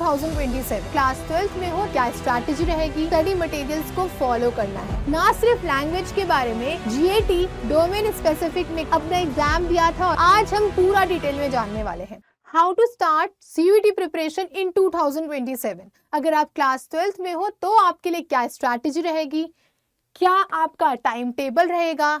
2027 class 12th में हो, क्या स्ट्रैटेजी रहेगी, स्टडी मटेरियल्स को फॉलो करना है। ना सिर्फ लैंग्वेज के बारे में, जीएटी डोमेन स्पेसिफिक में अपना एग्जाम दिया था और आज हम पूरा डिटेल में जानने वाले हैं। How to start CUET preparation in 2027। अगर आप क्लास 12th में हो तो आपके लिए क्या स्ट्रैटेजी रहेगी, क्या आपका टाइम टेबल रहेगा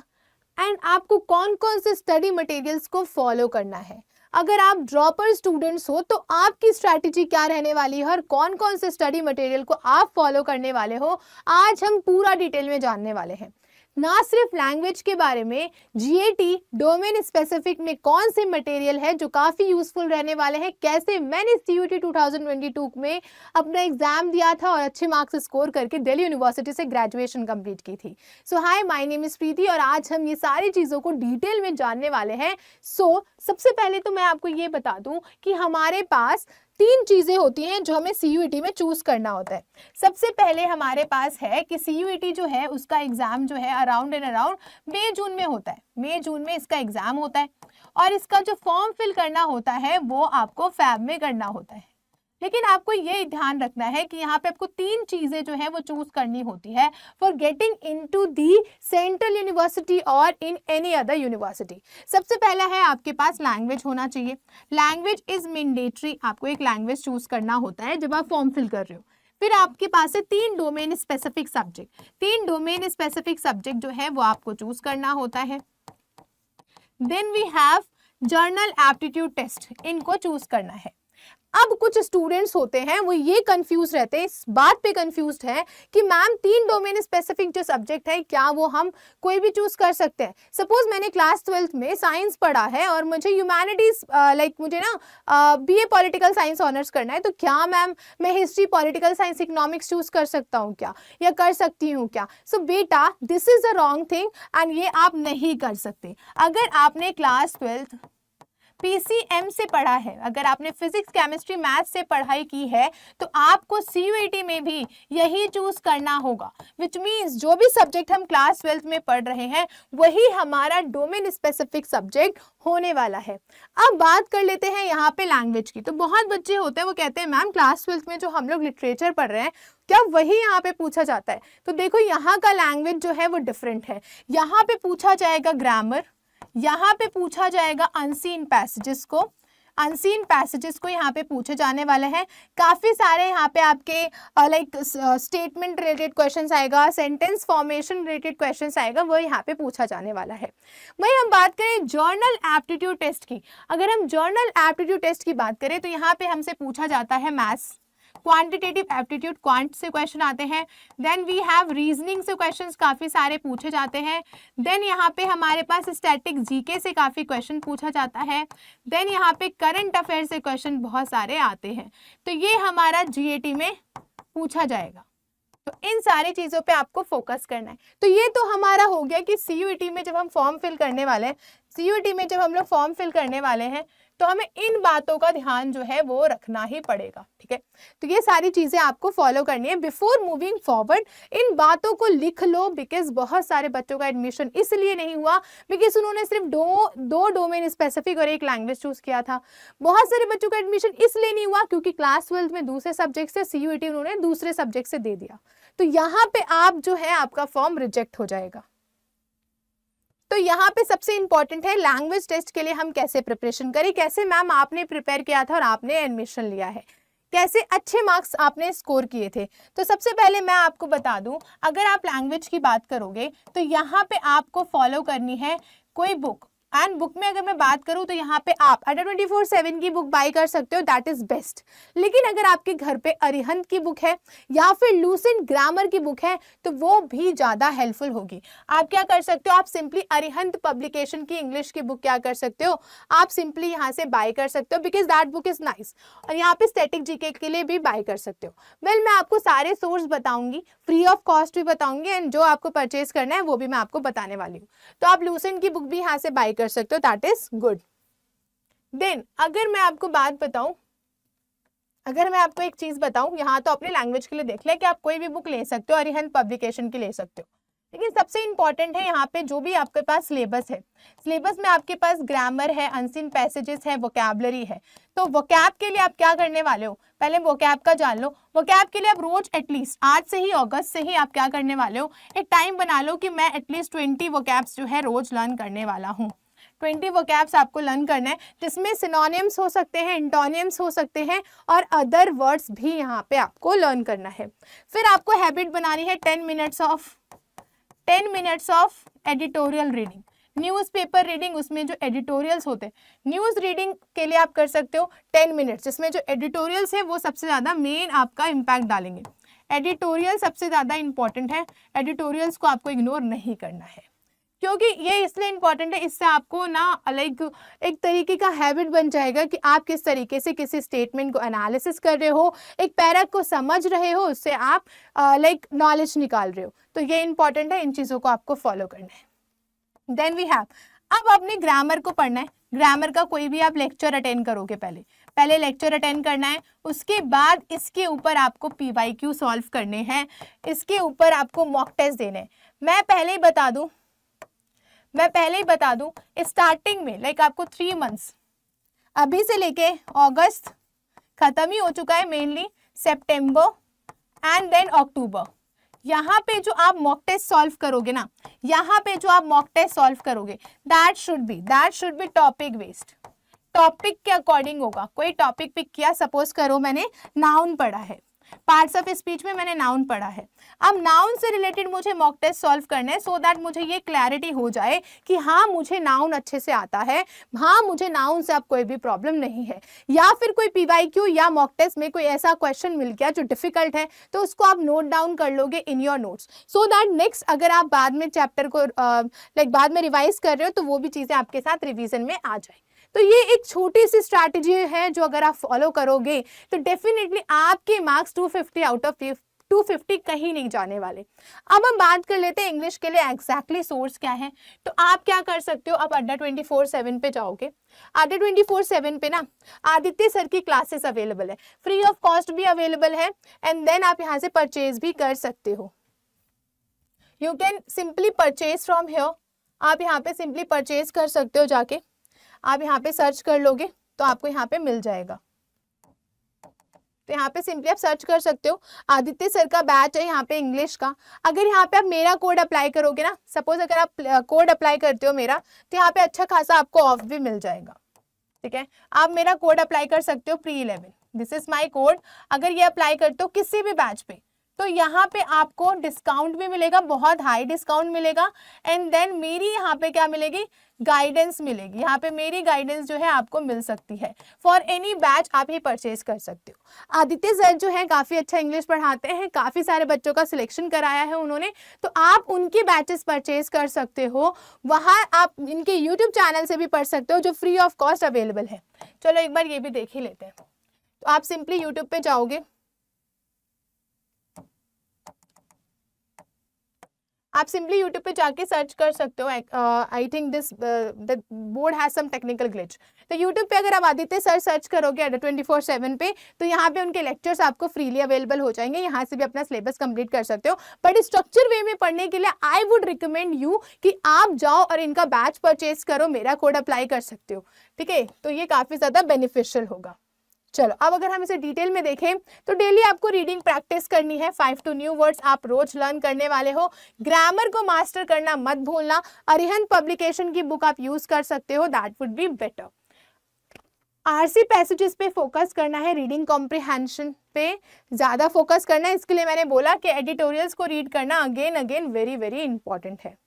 एंड आपको कौन कौन से स्टडी मटेरियल्स को फॉलो करना है। अगर आप ड्रॉपर स्टूडेंट्स हो तो आपकी स्ट्रैटेजी क्या रहने वाली है और कौन कौन से स्टडी मटेरियल को आप फॉलो करने वाले हो, आज हम पूरा डिटेल में जानने वाले हैं। ना सिर्फ लैंग्वेज के बारे में, जीएटी डोमेन स्पेसिफिक में कौन से मटेरियल है जो काफ़ी यूजफुल रहने वाले हैं, कैसे मैंने सीयूईटी 2022 में अपना एग्जाम दिया था और अच्छे मार्क्स स्कोर करके दिल्ली यूनिवर्सिटी से ग्रेजुएशन कंप्लीट की थी। सो हाय, माय नेम इज़ प्रीति और आज हम ये सारी चीज़ों को डिटेल में जानने वाले हैं। सबसे पहले तो मैं आपको ये बता दूं कि हमारे पास 3 चीज़ें होती हैं जो हमें सीयूईटी में चूज करना होता है। सबसे पहले हमारे पास है कि सीयूईटी जो है उसका एग्जाम जो है अराउंड मई जून में होता है। मई जून में इसका एग्जाम होता है और इसका जो फॉर्म फिल करना होता है वो आपको फैब में करना होता है। लेकिन आपको ये ध्यान रखना है कि यहाँ पे आपको 3 चीजें जो है वो चूज करनी होती है for getting into the central university और इन एनी अदर यूनिवर्सिटी। सबसे पहला है आपके पास लैंग्वेज होना चाहिए। लैंग्वेज इज मैंडेटरी, आपको एक लैंग्वेज चूज करना होता है जब आप फॉर्म फिल कर रहे हो। फिर आपके पास है 3 domain specific subject. 3 domain specific subject जो है वो आपको चूज करना होता है। Then we have general aptitude test, इनको चूज करना है। अब कुछ स्टूडेंट्स होते हैं वो ये कंफ्यूज रहते हैं, इस बात पे कंफ्यूज्ड है कि मैम 3 डोमेन स्पेसिफिक जो सब्जेक्ट है क्या वो हम कोई भी चूज कर सकते हैं। सपोज मैंने क्लास 12th में साइंस पढ़ा है और मुझे ह्यूमैनिटीज मुझे ना बीए पॉलिटिकल साइंस ऑनर्स करना है, तो क्या मैम मैं history, political science, economics choose कर सकता हूँ क्या, या कर सकती हूँ क्या। सो बेटा, this is a wrong thing and ये आप नहीं कर सकते। अगर आपने क्लास 12th पीसीएम से पढ़ा है, अगर आपने फिजिक्स, केमिस्ट्री, मैथ से पढ़ाई की है तो आपको सीयूईटी में भी यही चूज करना होगा। विच मीन्स जो भी सब्जेक्ट हम क्लास 12th में पढ़ रहे हैं वही हमारा डोमेन स्पेसिफिक सब्जेक्ट होने वाला है। अब बात कर लेते हैं यहाँ पे लैंग्वेज की। तो बहुत बच्चे होते हैं वो कहते हैं मैम क्लास 12th में जो हम लोग लिटरेचर पढ़ रहे हैं क्या वही यहाँ पे पूछा जाता है। तो देखो, यहाँ का लैंग्वेज जो है वो डिफरेंट है। यहाँ पे पूछा जाएगा ग्रामर, यहाँ पे पूछा जाएगा अनसीन पैसेजेस को, अनसीन पैसेजेस को यहाँ पे पूछे जाने वाले हैं। काफ़ी सारे यहाँ पे आपके स्टेटमेंट रिलेटेड क्वेश्चंस आएगा, सेंटेंस फॉर्मेशन रिलेटेड क्वेश्चंस आएगा, वो यहाँ पे पूछा जाने वाला है। वही हम बात करें जर्नल एप्टीट्यूड टेस्ट की। अगर हम जर्नल एप्टीट्यूड टेस्ट की बात करें तो यहाँ पे हमसे पूछा जाता है मैथ्स, क्वांटिटेटिव एप्टीट्यूड, क्वांट से क्वेश्चन आते हैं। देन वी हैव रीजनिंग से क्वेश्चंस काफ़ी सारे पूछे जाते हैं। देन यहाँ पे हमारे पास स्टैटिक जीके से काफ़ी क्वेश्चन पूछा जाता है। देन यहाँ पे करंट अफेयर से क्वेश्चन बहुत सारे आते हैं। तो ये हमारा जीएटी में पूछा जाएगा। तो इन सारी चीज़ों पे आपको फोकस करना है। तो ये तो हमारा हो गया कि सीयूईटी में जब हम फॉर्म फिल करने वाले हैं, सीयूईटी में जब हम लोग फॉर्म फिल करने वाले हैं तो हमें इन बातों का ध्यान जो है वो रखना ही पड़ेगा। ठीक है, तो ये सारी चीज़ें आपको फॉलो करनी है। बिफोर मूविंग फॉरवर्ड इन बातों को लिख लो, बिकॉज बहुत सारे बच्चों का एडमिशन इसलिए नहीं हुआ बिकॉज उन्होंने सिर्फ दो डोमेन स्पेसिफिक और एक लैंग्वेज चूज किया था। बहुत सारे बच्चों का एडमिशन इसलिए नहीं हुआ क्योंकि क्लास 12th में दूसरे सब्जेक्ट से सीयूईटी उन्होंने दूसरे सब्जेक्ट से दे दिया। तो यहाँ पे आप जो है आपका फॉर्म रिजेक्ट हो जाएगा। तो यहाँ पे सबसे इंपॉर्टेंट है लैंग्वेज टेस्ट के लिए हम कैसे प्रिपरेशन करें, कैसे मैम आपने प्रिपेयर किया था और आपने एडमिशन लिया है, कैसे अच्छे मार्क्स आपने स्कोर किए थे। तो सबसे पहले मैं आपको बता दूं, अगर आप लैंग्वेज की बात करोगे तो यहाँ पे आपको फॉलो करनी है कोई बुक। एंड बुक में अगर मैं बात करूं तो यहाँ पे आप अडा 24/7 की बुक बाय कर सकते हो, दैट इज बेस्ट। लेकिन अगर आपके घर पे अरिहंत की बुक है या फिर लूसेंट ग्रामर की बुक है तो वो भी ज़्यादा हेल्पफुल होगी। आप क्या कर सकते हो, आप सिंपली अरिहंत पब्लिकेशन की इंग्लिश की बुक क्या कर सकते हो, आप सिंपली यहाँ से बाय कर सकते हो because that book is nice. और यहाँ पे स्टैटिक जीके के लिए भी बाय कर सकते हो। वेल, मैं आपको सारे सोर्स बताऊंगी, फ्री ऑफ कॉस्ट भी बताऊंगी एंड जो आपको परचेज करना है वो भी मैं आपको बताने वाली हूँ। तो आप लूसेंट की बुक भी यहाँ से बाय कर सकते हो, दैट इज गुड। देन अगर मैं आपको बात बताऊं, अगर मैं आपको एक चीज बताऊं, यहाँ तो अपने लैंग्वेज के लिए देख लिया कि आप कोई भी बुक ले सकते हो, अरिहंत पब्लिकेशन की ले सकते हो। लेकिन सबसे इंपॉर्टेंट है यहाँ पे जो भी आपके पास सिलेबस है, सिलेबस में आपके पास ग्रामर है, अनसीन पैसेजेस है, वोकैबुलरी है। तो वोकैब के लिए आप क्या करने वाले हो, पहले वोकैब का जान लो। वोकैब के लिए आप रोज एटलीस्ट आज से ही, अगस्त से ही आप क्या करने वाले हो, एक टाइम बना लो कि मैं एटलीस्ट 20 वोकैब्स जो है रोज लर्न करने वाला हूँ। 20 वोकैब्स आपको लर्न करना है, जिसमें सिनोनिम्स हो सकते हैं, एंटोनिम्स हो सकते हैं और अदर वर्ड्स भी यहाँ पे आपको लर्न करना है। फिर आपको हैबिट बनानी है 10 minutes of editorial reading, newspaper reading, उसमें जो एडिटोरियल्स होते हैं, न्यूज़ रीडिंग के लिए आप कर सकते हो 10 मिनट्स, जिसमें जो एडिटोरियल्स है वो सबसे ज़्यादा मेन आपका इम्पैक्ट डालेंगे। एडिटोरियल सबसे ज़्यादा इंपॉर्टेंट है, एडिटोरियल्स को आपको इग्नोर नहीं करना है, क्योंकि ये इसलिए इंपॉर्टेंट है, इससे आपको ना लाइक एक तरीके का हैबिट बन जाएगा कि आप किस तरीके से किसी स्टेटमेंट को एनालिसिस कर रहे हो, एक पैरा को समझ रहे हो, उससे आप लाइक नॉलेज निकाल रहे हो। तो ये इंपॉर्टेंट है, इन चीज़ों को आपको फॉलो करना है। देन वी हैव, अब अपने ग्रामर को पढ़ना है। ग्रामर का कोई भी आप लेक्चर अटेंड करोगे, पहले लेक्चर अटेंड करना है, उसके बाद इसके ऊपर आपको PYQ सॉल्व करने हैं, इसके ऊपर आपको मॉक टेस्ट देने हैं। मैं पहले ही बता दूं स्टार्टिंग में लाइक आपको 3 मंथ्स अभी से लेके अगस्त खत्म ही हो चुका है, मेनली सितंबर एंड देन अक्टूबर, यहाँ पे जो आप मॉक टेस्ट सॉल्व करोगे ना, यहाँ पे जो आप मॉक टेस्ट सॉल्व करोगे that should be topic based, topic के अकॉर्डिंग होगा। कोई टॉपिक पिक किया, सपोज करो मैंने नाउन पढ़ा है, पार्ट्स ऑफ स्पीच में मैंने नाउन पढ़ा है, अब नाउन से रिलेटेड मुझे मॉक टेस्ट सॉल्व करना है, सो दैट मुझे ये क्लैरिटी हो जाए कि हाँ मुझे नाउन अच्छे से आता है, हाँ मुझे नाउन से अब कोई भी प्रॉब्लम नहीं है। या फिर कोई PYQ या मॉक टेस्ट में कोई ऐसा क्वेश्चन मिल गया जो डिफिकल्ट है, तो उसको आप नोट डाउन कर लोगे in your notes, so that next अगर आप बाद में चैप्टर को बाद में रिवाइज कर रहे हो तो वो भी चीज़ें आपके साथ रिविजन में आ जाए। तो ये एक छोटी सी स्ट्रैटेजी है जो अगर आप फॉलो करोगे तो डेफिनेटली आपके मार्क्स 250 आउट ऑफ 250 कहीं नहीं जाने वाले। अब हम बात कर लेते हैं इंग्लिश के लिए एग्जैक्टली सोर्स क्या है। तो आप क्या कर सकते हो, आप अड्डा 24/7 पे जाओगे, अड्डा 24/7 पे ना आदित्य सर की क्लासेस अवेलेबल है, फ्री ऑफ कॉस्ट भी अवेलेबल है, एंड देन आप यहाँ से परचेज भी कर सकते हो। You can simply purchase from here, आप यहाँ पे सिंपली परचेज कर सकते हो, जाके आप यहाँ पे सर्च कर लोगे तो आपको यहाँ पे मिल जाएगा। तो यहाँ पे सिंपली आप सर्च कर सकते हो, आदित्य सर का बैच है यहाँ पे इंग्लिश का। अगर यहाँ पे आप मेरा कोड अप्लाई करोगे ना, सपोज अगर आप कोड अप्लाई करते हो मेरा, तो यहाँ पे अच्छा खासा आपको ऑफ भी मिल जाएगा। ठीक है, आप मेरा कोड अप्लाई कर सकते हो pre11, this is my code. अगर ये अप्लाई करते हो किसी भी बैच पे तो यहाँ पे आपको डिस्काउंट भी मिलेगा, बहुत हाई डिस्काउंट मिलेगा, एंड देन मेरी यहाँ पे क्या मिलेगी, गाइडेंस मिलेगी। यहाँ पे मेरी गाइडेंस जो है आपको मिल सकती है, फॉर एनी बैच आप ही परचेज कर सकते हो। आदित्य सर जो है काफ़ी अच्छा इंग्लिश पढ़ाते हैं, काफ़ी सारे बच्चों का सिलेक्शन कराया है उन्होंने, तो आप उनके बैचेस परचेज कर सकते हो। वहाँ आप इनके यूट्यूब चैनल से भी पढ़ सकते हो जो फ्री ऑफ कॉस्ट अवेलेबल है। चलो एक बार ये भी देख ही लेते हैं। तो आप सिंपली यूट्यूब पे जाओगे, आप सिंपली यूट्यूब पे जाके सर्च कर सकते हो, I think this the board has some technical glitch. तो यूट्यूब पे अगर आप आदित्य सर सर्च करोगे अड्डा 24/7 पे, तो यहाँ पे उनके लेक्चर्स आपको फ्रीली अवेलेबल हो जाएंगे, यहाँ से भी अपना सिलेबस कंप्लीट कर सकते हो। बट स्ट्रक्चर वे में पढ़ने के लिए आई वुड रिकमेंड यू कि आप जाओ और इनका बैच परचेज करो, मेरा कोड अप्लाई कर सकते हो। ठीक है, तो ये काफ़ी ज़्यादा बेनिफिशियल होगा। चलो अब अगर हम इसे डिटेल में देखें तो डेली आपको रीडिंग प्रैक्टिस करनी है, 5 to न्यू वर्ड्स आप रोज लर्न करने वाले हो। ग्रामर को मास्टर करना मत भूलना। अरिहंत पब्लिकेशन की बुक आप यूज कर सकते हो, that would be better. RC passages पे फोकस करना है, रीडिंग कॉम्प्रिहेंशन पे ज़्यादा फोकस करना है। इसके लिए मैंने बोला कि एडिटोरियल्स को रीड करना अगेन वेरी वेरी इंपॉर्टेंट है,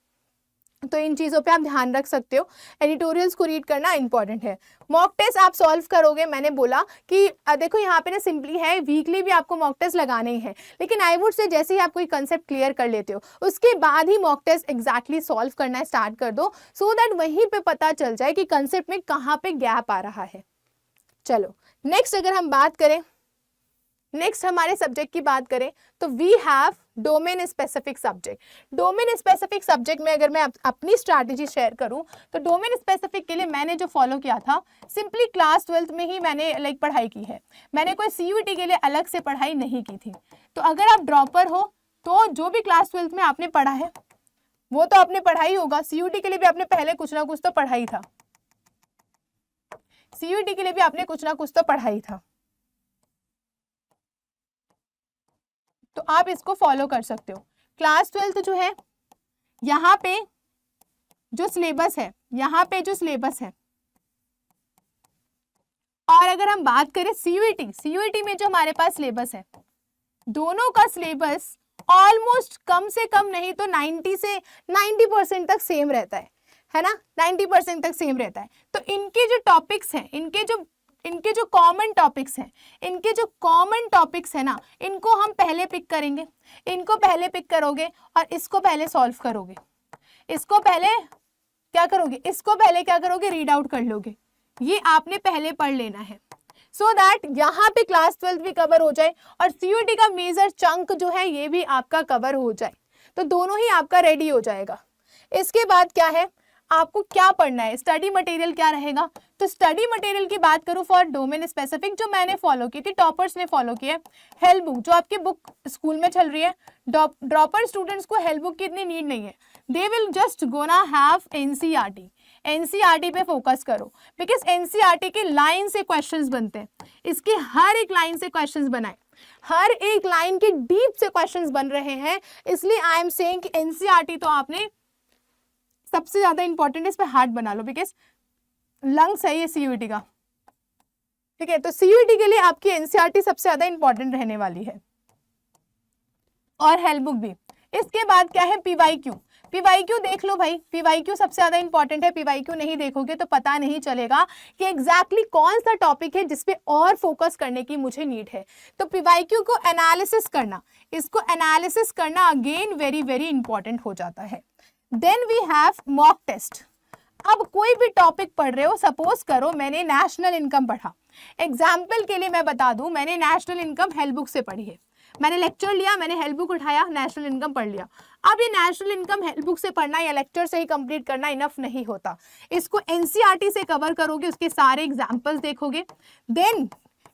तो इन चीज़ों पे आप ध्यान रख सकते हो। एडिटोरियल्स को रीड करना इंपॉर्टेंट है। मॉक टेस्ट आप सॉल्व करोगे, मैंने बोला कि देखो यहाँ पे ना सिंपली है, वीकली भी आपको मॉक टेस्ट लगाने ही है, लेकिन आई वुड से जैसे ही आप कोई कंसेप्ट क्लियर कर लेते हो उसके बाद ही मॉक टेस्ट एग्जैक्टली सॉल्व करना स्टार्ट कर दो, सो दैट वहीं पे पता चल जाए कि कंसेप्ट में कहाँ पे गैप आ रहा है। चलो नेक्स्ट अगर हम बात करें, नेक्स्ट हमारे सब्जेक्ट की बात करें तो we have domain specific subject. Domain specific subject में अगर मैं अपनी स्ट्रैटेजी शेयर करूं तो डोमेन स्पेसिफिक के लिए मैंने जो फॉलो किया था, सिंपली क्लास 12th में ही मैंने पढ़ाई की है, मैंने कोई CUET के लिए अलग से पढ़ाई नहीं की थी। तो अगर आप ड्रॉपर हो तो जो भी क्लास 12th में आपने पढ़ा है वो तो आपने पढ़ा ही होगा, सीयूटी के लिए भी आपने पहले कुछ ना कुछ तो पढ़ा ही था, सीयूटी के लिए भी आपने कुछ ना कुछ तो पढ़ा ही था, तो आप इसको फॉलो कर सकते हो। क्लास 12 जो है, यहाँ पे जो सिलेबस है, यहाँ पे जो सिलेबस है, और अगर हम बात करें सीयूटी, सीयूटी में जो हमारे पास सिलेबस है, दोनों का सिलेबस ऑलमोस्ट कम से कम नहीं तो 90 से 90% तक सेम रहता है ना, 90% तक सेम रहता है। तो इनके जो टॉपिक्स हैं, इनके जो कॉमन टॉपिक्स हैं, इनके जो कॉमन टॉपिक्स है ना, इनको हम पहले पिक करेंगे, इनको पहले पिक करोगे और इसको पहले सॉल्व करोगे, इसको पहले क्या करोगे, इसको पहले क्या करोगे, रीड आउट कर लोगे। ये आपने पहले पढ़ लेना है, सो दैट यहाँ पे क्लास 12 भी कवर हो जाए और सीयूटी का मेजर चंक जो है ये भी आपका कवर हो जाए, तो दोनों ही आपका रेडी हो जाएगा। इसके बाद क्या है, आपको क्या पढ़ना है, स्टडी मटेरियल क्या रहेगा। तो स्टडी मटेरियल की बात करूं फॉर डोमेन स्पेसिफिक, जो मैंने फॉलो की थी, टॉपर्स ने फॉलो की है, हेल्प बुक जो आपकी बुक स्कूल में चल रही है, ड्रॉपर स्टूडेंट्स को हेल्प बुक की इतनी नीड नहीं है, they will just gonna have NCERT, NCERT पे फोकस करो, बिकॉज एनसीईआरटी के लाइन से क्वेश्चंस बनते हैं, इसकी हर एक लाइन से क्वेश्चंस बनाए, हर एक लाइन के डीप से क्वेश्चंस बन रहे हैं, इसलिए आई एम सेइंग कि एनसीईआरटी तो आपने सबसे ज्यादा इंपॉर्टेंट है, इस पे हार्ड बना लो, बिकॉज लंग्स है ये सीयूटी का, ठीक है। तो सीयूटी के लिए आपकी एनसीईआरटी सबसे ज्यादा इंपॉर्टेंट रहने वाली है, और हेल्प बुक भी। इसके बाद क्या है, पीवाईक्यू, पीवाईक्यू देख लो भाई, पीवाईक्यू सबसे ज्यादा इंपॉर्टेंट है, पीवाईक्यू नहीं देखोगे तो पता नहीं चलेगा कि एग्जैक्टली कौन सा टॉपिक है जिसपे और फोकस करने की मुझे नीड है। तो पीवाईक्यू को एनालिसिस करना, इसको एनालिसिस करना अगेन वेरी वेरी इंपॉर्टेंट हो जाता है। Then we have mock test. अब कोई भी टॉपिक पढ़ रहे हो, सपोज करो मैंने नेशनल इनकम पढ़ा, एग्जाम्पल के लिए मैं बता दूं, मैंने नेशनल इनकम हेल्प बुक से पढ़ी है, मैंने लेक्चर लिया, मैंने हेल्प बुक उठाया, नेशनल इनकम पढ़ लिया। अब ये नेशनल इनकम हेल्प बुक से पढ़ना या लेक्चर से ही कंप्लीट करना इनफ नहीं होता, इसको एनसीईआरटी से कवर करोगे, उसके सारे एग्जाम्पल्स देखोगे, देन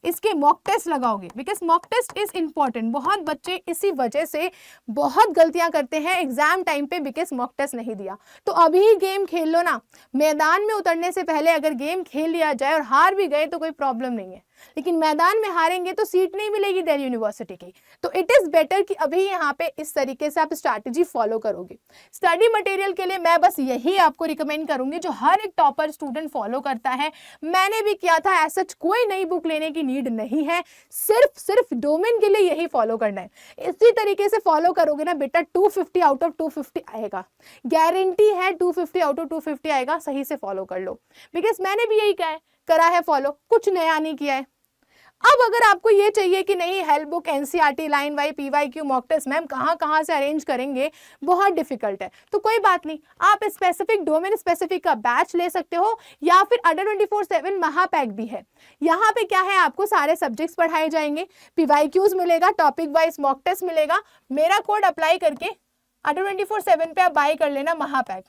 इसके मॉक टेस्ट लगाओगे, because mock test is important. बहुत बच्चे इसी वजह से बहुत गलतियां करते हैं एग्जाम टाइम पे, बिकॉज मॉक टेस्ट नहीं दिया। तो अभी ही गेम खेल लो ना, मैदान में उतरने से पहले अगर गेम खेल लिया जाए और हार भी गए तो कोई प्रॉब्लम नहीं है, लेकिन मैदान में हारेंगे तो सीट नहीं मिलेगी दिल्ली यूनिवर्सिटी की। तो इट इज बेटर कि अभी यहाँ पे इस तरीके से आप स्ट्रैटेजी फॉलो करोगे। स्टडी मटेरियल के लिए मैं बस यही आपको रिकमेंड करूंगी जो हर एक टॉपर स्टूडेंट फॉलो करता है, मैंने भी किया था, ऐसा कोई नई बुक लेने की नीड नहीं है, सिर्फ डोमेन के लिए यही फॉलो करना है। इसी तरीके से फॉलो करोगे ना बेटा, 250 आउट ऑफ 250 आएगा, गारंटी है 250 आउट ऑफ 250 आएगा। सही से फॉलो कर लो, बिकॉज मैंने भी यही करा है फॉलो, कुछ नया नहीं किया है। अब अगर आपको ये चाहिए कि नहीं हेल्प बुक, एनसीईआरटी, लाइन वाई, पीवाईक्यू, मॉक टेस्ट मैम कहाँ से अरेंज करेंगे, बहुत डिफिकल्ट है, तो कोई बात नहीं, आप स्पेसिफिक डोमेन स्पेसिफिक का बैच ले सकते हो, या फिर अडर 24/7 महापैक भी है। यहाँ पे क्या है, आपको सारे सब्जेक्ट्स पढ़ाए जाएंगे, पीवाईक्यूज मिलेगा, टॉपिक वाइज मॉक टेस्ट मिलेगा। मेरा कोड अप्लाई करके अडर 24/7 पे आप बाय कर लेना महापैक।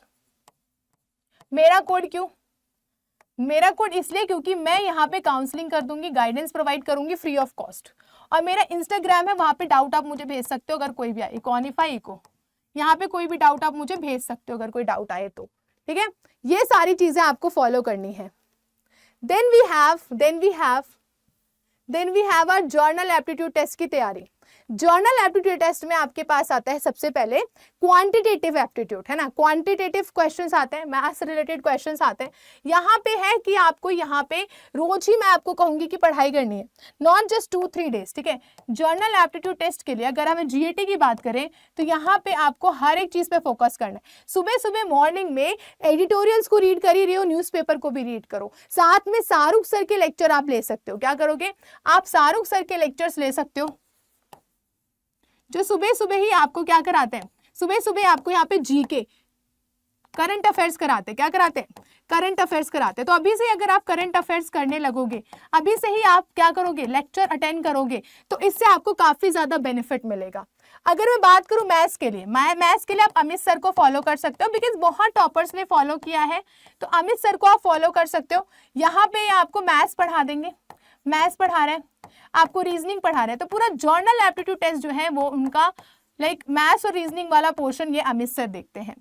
मेरा कोड क्यों, मेरा कोड इसलिए क्योंकि मैं यहाँ पे काउंसलिंग कर दूंगी, गाइडेंस प्रोवाइड करूंगी फ्री ऑफ कॉस्ट, और मेरा इंस्टाग्राम है, वहां पे डाउट आप मुझे भेज सकते हो अगर कोई भी आए, इकोनिफाई को, यहाँ पे कोई भी डाउट आप मुझे भेज सकते हो अगर कोई डाउट आए तो, ठीक है। ये सारी चीजें आपको फॉलो करनी है। Then we have our general aptitude test की तैयारी। जर्नल एप्टीट्यूड टेस्ट में आपके पास आता है सबसे पहले क्वांटिटेटिव एप्टीट्यूड, है ना, क्वांटिटेटिव क्वेश्चंस आते हैं, मैथ्स रिलेटेड क्वेश्चंस आते हैं। यहाँ पे है कि आपको यहाँ पे रोज ही मैं आपको कहूंगी कि पढ़ाई करनी है, नॉट जस्ट 2-3 डेज, ठीक है। जर्नल एप्टीट्यूड टेस्ट के लिए अगर हमें जीएटी की बात करें तो यहाँ पे आपको हर एक चीज पे फोकस करना है। सुबह सुबह मॉर्निंग में एडिटोरियल्स को रीड कर ही रहे हो, न्यूज़पेपर को भी रीड करो, साथ में शाहरुख सर के लेक्चर आप ले सकते हो। क्या करोगे आप, शाहरुख सर के लेक्चर्स ले सकते हो, जो सुबह सुबह ही आपको क्या कराते हैं, सुबह सुबह आपको यहाँ पे जीके, करंट अफेयर्स कराते हैं। क्या कराते हैं, करंट अफेयर्स कराते हैं। तो अभी से अगर आप करंट अफेयर्स करने लगोगे, अभी से ही आप क्या करोगे, लेक्चर अटेंड करोगे, तो इससे आपको काफी ज्यादा बेनिफिट मिलेगा। अगर मैं बात करूं मैथ्स के लिए, मैथ्स के लिए आप अमित सर को फॉलो कर सकते हो, बिकॉज बहुत टॉपर्स ने फॉलो किया है, तो अमित सर को आप फॉलो कर सकते हो। यहाँ पे आपको मैथ्स पढ़ा देंगे, मैथ्स पढ़ा रहे हैं, आपको रीजनिंग पढ़ा रहे हैं, तो पूरा जर्नल एप्टीट्यूड टेस्ट जो है वो उनका लाइक मैथ्स और रीजनिंग वाला पोर्शन ये अमित सर देखते हैं।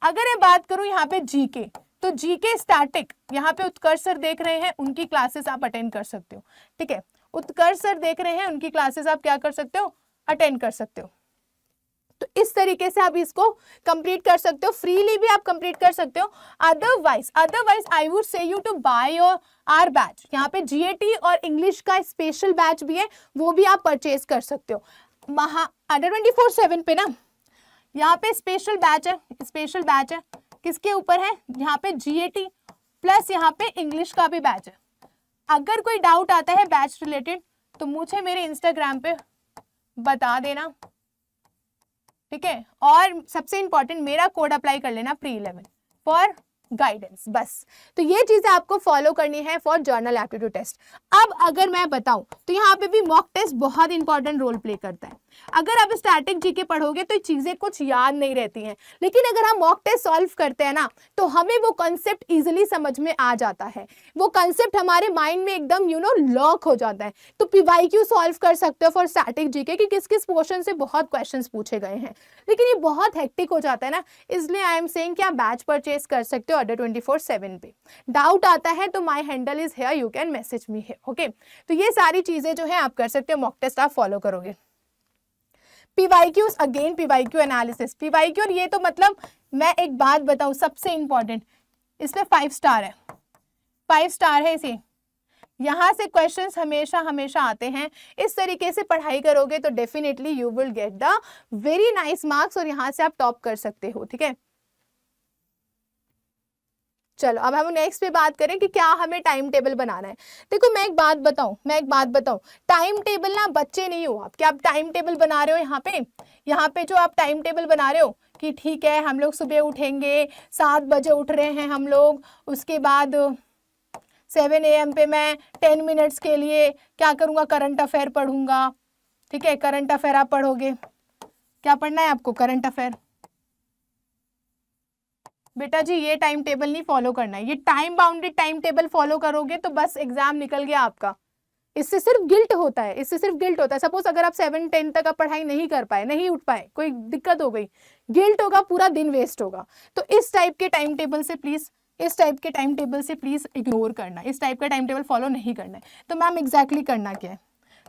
अगर मैं बात करूं यहाँ पे जीके, तो जीके स्टैटिक, यहाँ पे उत्कर्ष सर देख रहे हैं, उनकी क्लासेस आप अटेंड कर सकते हो, ठीक है। उत्कर्ष सर देख रहे हैं, उनकी क्लासेस आप क्या कर सकते हो, अटेंड कर सकते हो। तो इस तरीके से आप इसको कंप्लीट कर सकते हो, फ्रीली भी आप कंप्लीट कर सकते हो। Otherwise I would say you to buy your our batch. यहाँ पे जीएटी और इंग्लिश का स्पेशल बैच भी है, वो भी आप परचेज कर सकते हो। अंडर 24/7 पे ना यहाँ पे स्पेशल बैच है, स्पेशल बैच है किसके ऊपर है, यहाँ पे जीएटी प्लस यहाँ पे इंग्लिश का भी बैच है। अगर कोई डाउट आता है बैच रिलेटेड तो मुझे मेरे इंस्टाग्राम पे बता देना, ठीक है। और सबसे इंपॉर्टेंट मेरा कोड अप्लाई कर लेना pre11 फॉर गाइडेंस, बस। तो ये चीजें आपको फॉलो करनी है फॉर जर्नल एप्टीट्यूड टेस्ट। अब अगर मैं बताऊं तो यहाँ पे भी मॉक टेस्ट बहुत इंपॉर्टेंट रोल प्ले करता है। अगर आप स्टैटिक जीके पढ़ोगे तो चीजें कुछ याद नहीं रहती हैं, लेकिन अगर हम मॉक टेस्ट सॉल्व करते हैं ना तो हमें वो कॉन्सेप्ट इजिली समझ में आ जाता है, वो कॉन्सेप्ट हमारे माइंड में एकदम लॉक हो जाता है। तो पीवाईक्यू सॉल्व कर सकते हो फॉर स्टैटिक जीके कि किस किस पोर्शन से बहुत क्वेश्चंस पूछे गए हैं, लेकिन ये बहुत हेक्टिक हो जाता है ना, इसलिए आई एम सेइंग कि आप बैच परचेज कर सकते हो अंडर 24/7 पे। डाउट आता है तो my handle is here, you can message me here, okay. तो ये सारी चीजें जो है आप कर सकते हो, मॉक टेस्ट आप फॉलो करोगे। PYQs, again PYQ analysis, PYQ, और ये तो मतलब मैं एक बात बताऊं सबसे इंपॉर्टेंट, इसमें 5 स्टार है, 5 स्टार है इसे, यहां से क्वेश्चंस हमेशा हमेशा आते हैं। इस तरीके से पढ़ाई करोगे तो definitely you will get the very nice marks और यहां से आप टॉप कर सकते हो, ठीक है। चलो अब हम नेक्स्ट पे बात करें कि क्या हमें टाइम टेबल बनाना है। देखो मैं एक बात बताऊं, टाइम टेबल ना बच्चे नहीं हो आप, क्या आप टाइम टेबल बना रहे हो यहाँ पे जो आप टाइम टेबल बना रहे हो कि ठीक है हम लोग सुबह उठेंगे, 7 बजे उठ रहे हैं हम लोग, उसके बाद 7 AM पे मैं 10 मिनट्स के लिए क्या करूँगा, करंट अफेयर पढ़ूंगा, ठीक है। करंट अफेयर आप पढ़ोगे, क्या पढ़ना है आपको, करंट अफेयर। बेटा जी ये टाइम टेबल नहीं फॉलो करना है, ये time bounded time table follow करोगे तो बस एग्जाम निकल गया आपका। इससे सिर्फ गिल्ट होता है, सपोज अगर आप 7-10 तक आप पढ़ाई नहीं कर पाए, नहीं उठ पाए, कोई दिक्कत हो गई, गिल्ट होगा, पूरा दिन वेस्ट होगा। तो इस टाइप के टाइम टेबल से प्लीज इग्नोर करना, इस टाइप का टाइम टेबल फॉलो नहीं करना है। तो मैम एग्जैक्टली करना क्या है,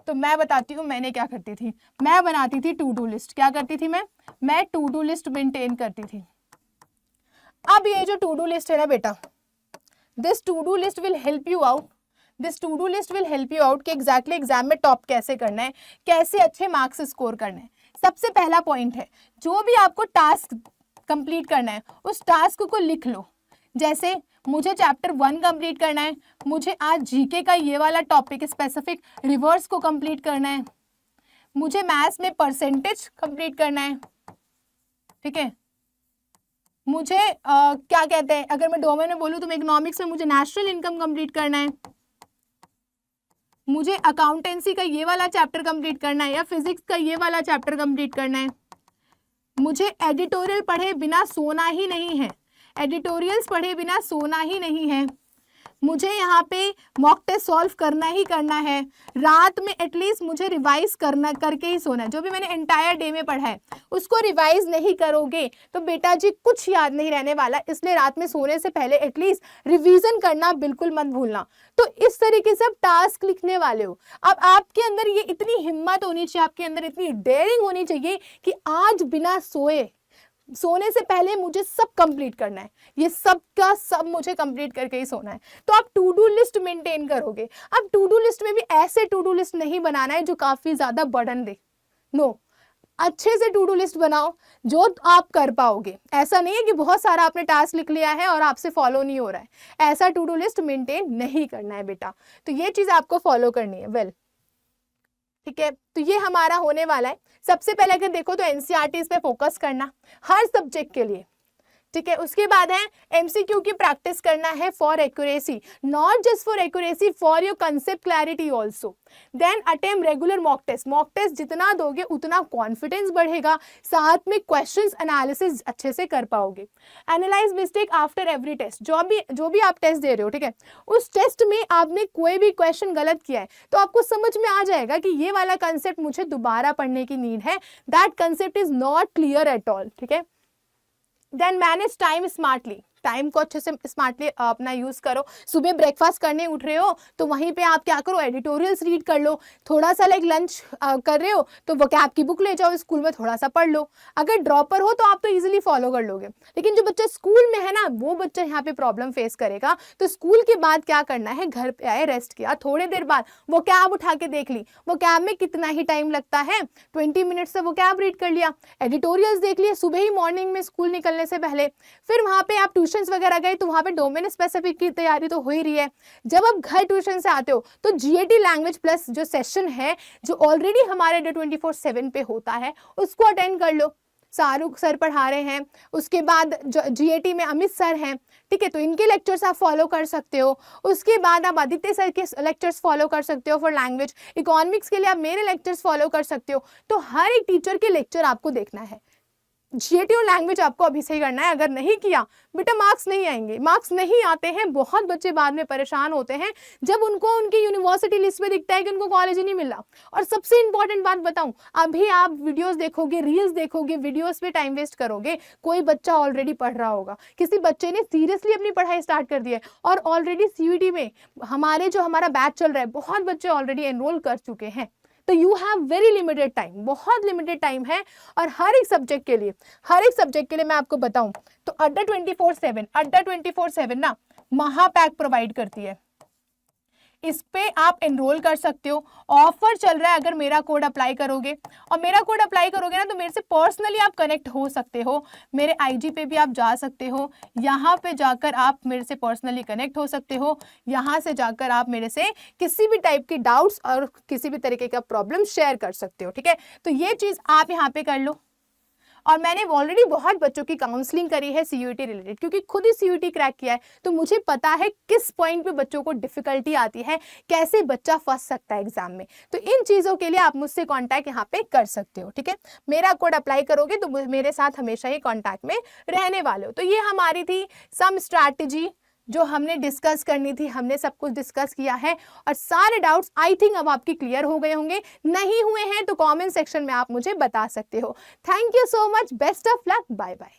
तो मैं बताती हूँ। मैंने क्या करती थी, मैं बनाती थी टू डू लिस्ट। क्या करती थी मैं टू डू लिस्ट मेंटेन करती थी। अब ये जो टू डू लिस्ट है ना बेटा, this to do list will help you out, कि एग्जैक्टली एग्जाम में टॉप कैसे करना है, कैसे अच्छे मार्क्स स्कोर करना है। सबसे पहला पॉइंट है, जो भी आपको टास्क कंप्लीट करना है उस टास्क को लिख लो। जैसे मुझे चैप्टर 1 कंप्लीट करना है, मुझे आज जीके का ये वाला टॉपिक स्पेसिफिक रिवर्स को कंप्लीट करना है, मुझे मैथ्स में परसेंटेज कंप्लीट करना है, ठीक है। मुझे क्या कहते हैं, अगर मैं डोमेन में बोलूँ तो मैं इकोनॉमिक्स में मुझे नेशनल इनकम कंप्लीट करना है, मुझे अकाउंटेंसी का ये वाला चैप्टर कंप्लीट करना है, या फिजिक्स का ये वाला चैप्टर कंप्लीट करना है, मुझे एडिटोरियल पढ़े बिना सोना ही नहीं है, एडिटोरियल्स पढ़े बिना सोना ही नहीं है, मुझे यहाँ पे मॉक टेस्ट सॉल्व करना ही करना है, रात में एटलीस्ट मुझे रिवाइज करके ही सोना है। जो भी मैंने एंटायर डे में पढ़ा है उसको रिवाइज नहीं करोगे तो बेटा जी कुछ याद नहीं रहने वाला, इसलिए रात में सोने से पहले एटलीस्ट रिवीजन करना बिल्कुल मत भूलना। तो इस तरीके से आप टास्क लिखने वाले हो। अब आपके अंदर ये इतनी हिम्मत होनी चाहिए, आपके अंदर इतनी डेयरिंग होनी चाहिए कि आज बिना सोने से पहले मुझे सब कंप्लीट करना है, ये सब का सब मुझे कंप्लीट करके ही सोना है। तो आप टू डू लिस्ट मेंटेन करोगे। अब टू डू लिस्ट में भी ऐसे टू डू लिस्ट नहीं बनाना है जो काफी ज्यादा बर्डन दे, नो, अच्छे से टू डू लिस्ट बनाओ जो आप कर पाओगे। ऐसा नहीं है कि बहुत सारा आपने टास्क लिख लिया है और आपसे फॉलो नहीं हो रहा है, ऐसा टू डू लिस्ट मेंटेन नहीं करना है बेटा। तो ये चीज आपको फॉलो करनी है, वेल ठीक है। तो ये हमारा होने वाला है। सबसे पहले अगर देखो तो एनसीईआरटी पे फोकस करना हर सब्जेक्ट के लिए, ठीक है। उसके बाद है एमसीक्यू की प्रैक्टिस करना है for accuracy, not just for accuracy, for your concept clarity also. Then attempt regular mock test जितना दोगे उतना कॉन्फिडेंस बढ़ेगा, साथ में क्वेश्चंस एनालिसिस अच्छे से कर पाओगे। Analyse mistake after every test, जो भी आप टेस्ट दे रहे हो, ठीक है, उस टेस्ट में आपने कोई भी क्वेश्चन गलत किया है तो आपको समझ में आ जाएगा कि ये वाला कंसेप्ट मुझे दोबारा पढ़ने की नीड है, that concept is not clear at all, ठीक है। Then manage time smartly, time को अच्छे से स्मार्टली अपना यूज करो। सुबह ब्रेकफास्ट करने उठ रहे हो तो वहीं पे आप क्या करो, एडिटोरियल्स रीड कर लो। थोड़ा सा लाइक लंच कर रहे हो तो वोकैब की बुक ले जाओ, स्कूल में थोड़ा सा पढ़ लो। अगर ड्रॉपर हो तो आप तो इजीली फॉलो कर लोगे, लेकिन जो बच्चा स्कूल में है ना, वो बच्चा यहाँ पे प्रॉब्लम फेस करेगा। तो स्कूल के बाद क्या करना है, घर पे आए, रेस्ट किया, थोड़ी देर बाद वोकैब उठा के देख ली। वोकैब में कितना ही टाइम लगता है, 20 मिनट से वोकैब रीड कर लिया। एडिटोरियल्स देख लिए सुबह ही मॉर्निंग में स्कूल निकलने से पहले। फिर वहां पे आप ट्यूशंस वगैरह गए तो वहां पे डोमेन स्पेसिफिक की तैयारी तो हो ही रही है। जब आप घर ट्यूशन से आते हो तो जीएटी लैंग्वेज प्लस जो सेशन है, जो ऑलरेडी हमारे डे 24/7 पे होता है, उसको अटेंड कर लो। शाहरुख सर पढ़ा रहे हैं, उसके बाद जीएटी में अमित सर हैं, ठीक है, तो इनके लेक्चर्स आप फॉलो कर सकते हो। उसके बाद आप आदित्य सर के लेक्चर्स फॉलो कर सकते हो फॉर लैंग्वेज। इकोनॉमिक्स के लिए आप मेरे लेक्चर्स फॉलो कर सकते हो। तो हर एक टीचर के लेक्चर आपको देखना है। जीएटी और लैंग्वेज आपको अभी से ही करना है। अगर नहीं किया बेटा मार्क्स नहीं आएंगे। मार्क्स नहीं आते हैं, बहुत बच्चे बाद में परेशान होते हैं जब उनको उनकी यूनिवर्सिटी लिस्ट में दिखता है कि उनको कॉलेज ही नहीं मिल रहा। और सबसे इंपॉर्टेंट बात बताऊं, अभी आप वीडियोस देखोगे, रील्स देखोगे, वीडियोस पे टाइम वेस्ट करोगे। कोई बच्चा ऑलरेडी पढ़ रहा होगा, किसी बच्चे ने सीरियसली अपनी पढ़ाई स्टार्ट कर दी है और ऑलरेडी सीयूईटी में हमारा बैच चल रहा है, बहुत बच्चे ऑलरेडी एनरोल कर चुके हैं। तो you have very limited time, बहुत लिमिटेड टाइम है। और हर एक सब्जेक्ट के लिए मैं आपको बताऊं तो अड्डा 24/7 ना महापैक प्रोवाइड करती है। इस पे आप एनरोल कर सकते हो। ऑफर चल रहा है, अगर मेरा कोड अप्लाई करोगे, और मेरा कोड अप्लाई करोगे ना तो मेरे से पर्सनली आप कनेक्ट हो सकते हो। मेरे आईजी पे भी आप जा सकते हो, यहाँ पे जाकर आप मेरे से पर्सनली कनेक्ट हो सकते हो। यहाँ से जाकर आप मेरे से किसी भी टाइप की डाउट्स और किसी भी तरीके का प्रॉब्लम शेयर कर सकते हो, ठीक है। तो ये चीज़ आप यहाँ पे कर लो। और मैंने ऑलरेडी बहुत बच्चों की काउंसलिंग करी है सीयूईटी रिलेटेड, क्योंकि खुद ही सीयूईटी क्रैक किया है, तो मुझे पता है किस पॉइंट पे बच्चों को डिफिकल्टी आती है, कैसे बच्चा फंस सकता है एग्जाम में। तो इन चीज़ों के लिए आप मुझसे कॉन्टैक्ट यहाँ पे कर सकते हो, ठीक है। मेरा कोड अप्लाई करोगे तो मेरे साथ हमेशा ही कॉन्टैक्ट में रहने वाले हो। तो ये हमारी थी सम स्ट्रैटेजी जो हमने डिस्कस करनी थी, हमने सब कुछ डिस्कस किया है। और सारे डाउट्स आई थिंक अब आपके क्लियर हो गए होंगे। नहीं हुए हैं तो कमेंट सेक्शन में आप मुझे बता सकते हो। Thank you so much, best of luck, bye bye.